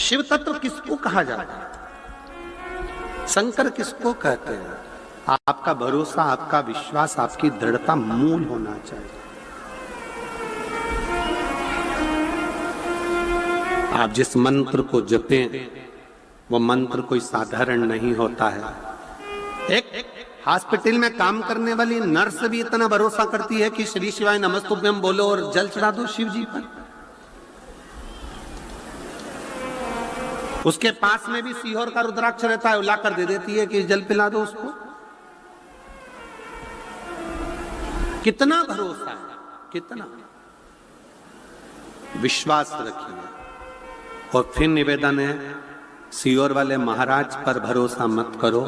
शिव तत्व किसको कहा जाता है? शंकर किसको कहते हैं? आपका भरोसा, आपका विश्वास, आपकी दृढ़ता मूल होना चाहिए। आप जिस मंत्र को जपें वो मंत्र कोई साधारण नहीं होता है। एक हॉस्पिटल में काम करने वाली नर्स भी इतना भरोसा करती है कि श्री शिवाय नमस्तुभ्यम बोलो और जल चढ़ा दो शिव जी पर। उसके पास में भी सीहोर का रुद्राक्ष रहता है, लाकर दे देती है कि जल पिला दो उसको। कितना भरोसा है, कितना विश्वास रखिए। और फिर निवेदन है, सीहोर वाले महाराज पर भरोसा मत करो।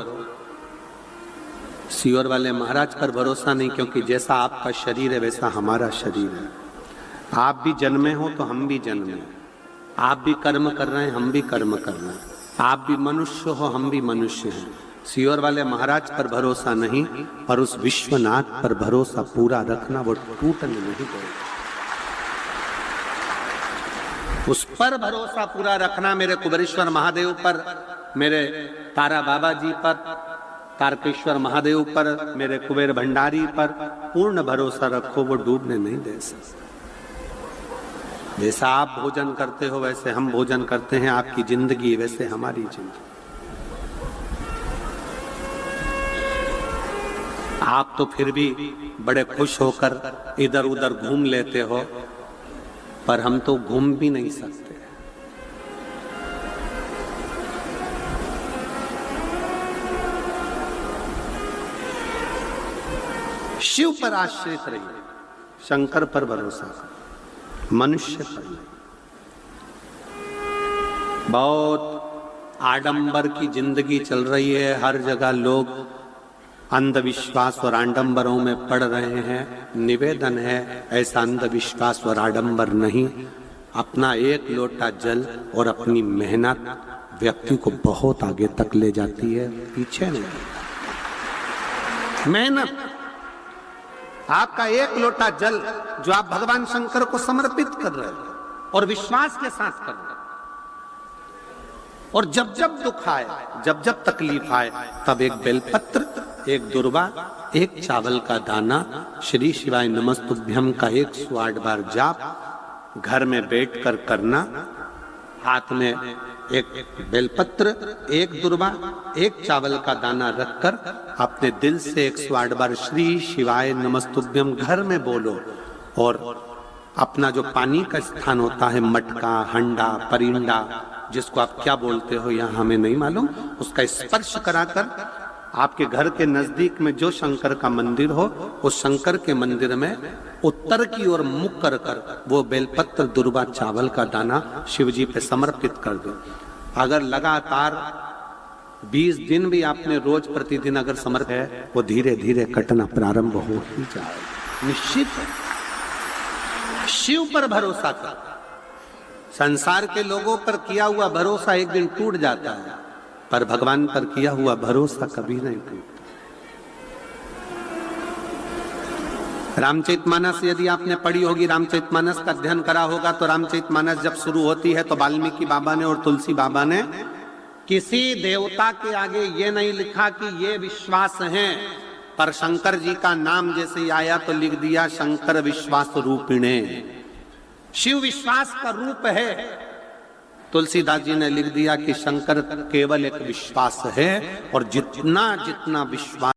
सीहोर वाले महाराज पर भरोसा नहीं, क्योंकि जैसा आपका शरीर है वैसा हमारा शरीर है। आप भी जन्मे हो तो हम भी जन्मे, आप भी कर्म कर रहे हैं, हम भी कर्म कर रहे हैं। आप भी मनुष्य हो, हम भी मनुष्य हैं। सीहोर वाले महाराज पर भरोसा नहीं, और उस विश्वनाथ पर भरोसा पूरा रखना, वो टूटने नहीं देगा। उस पर भरोसा पूरा रखना। मेरे कुबेरेश्वर महादेव पर, मेरे तारा बाबा जी पर, तारकेश्वर महादेव पर, मेरे कुबेर भंडारी पर पूर्ण भरोसा रखो, वो डूबने नहीं दे सकते। जैसा आप भोजन करते हो वैसे हम भोजन करते हैं, आपकी जिंदगी वैसे हमारी जिंदगी। आप तो फिर भी बड़े खुश होकर इधर उधर घूम लेते हो, पर हम तो घूम भी नहीं सकते। शिव पर आश्रित रहिए, शंकर पर भरोसा करो, मनुष्य पर नहीं। बहुत आडंबर की जिंदगी चल रही है, हर जगह लोग अंधविश्वास और आडंबरों में पड़ रहे हैं। निवेदन है, ऐसा अंधविश्वास और आडंबर नहीं। अपना एक लोटा जल और अपनी मेहनत व्यक्ति को बहुत आगे तक ले जाती है, पीछे नहीं। मेहनत, आपका एक लोटा जल जो आप भगवान शंकर को समर्पित कर रहे हैं और विश्वास के साथ कर रहे हैं, और जब जब दुख आए, जब जब तकलीफ आए, तब एक बेलपत्र, एक दुर्वा, एक चावल का दाना, श्री शिवाय नमस्तुभ्यम का 108 बार जाप घर में बैठकर करना। हाथ में एक बेलपत्र, एक दुर्वा, एक चावल का दाना रखकर अपने दिल से 108 बार श्री शिवाय नमस्तुभ्यम घर में बोलो। और अपना जो पानी का स्थान होता है, मटका, हंडा, परिंडा, जिसको आप क्या बोलते हो यहाँ हमें नहीं मालूम, उसका स्पर्श कराकर आपके घर के नजदीक में जो शंकर का मंदिर हो, उस शंकर के मंदिर में उत्तर की ओर मुख कर कर वो बेलपत्र, दुर्वा, चावल का दाना शिव जी पे समर्पित कर दो। अगर लगातार 20 दिन भी आपने रोज प्रतिदिन अगर समर्पित है, वो धीरे धीरे कटना प्रारंभ हो ही जाएगा। निश्चित शिव पर भरोसा कर। संसार के लोगों पर किया हुआ भरोसा एक दिन टूट जाता है, पर भगवान पर किया हुआ भरोसा कभी नहीं टूटता। रामचरितमानस यदि आपने पढ़ी होगी, रामचरितमानस का अध्ययन करा होगा, तो रामचरितमानस जब शुरू होती है तो वाल्मीकि बाबा ने और तुलसी बाबा ने किसी देवता के आगे ये नहीं लिखा कि ये विश्वास है, पर शंकर जी का नाम जैसे ही आया तो लिख दिया शंकर विश्वास रूपिणे। शिव विश्वास का रूप है। तुलसीदास जी ने लिख दिया कि शंकर केवल एक विश्वास है, और जितना जितना विश्वास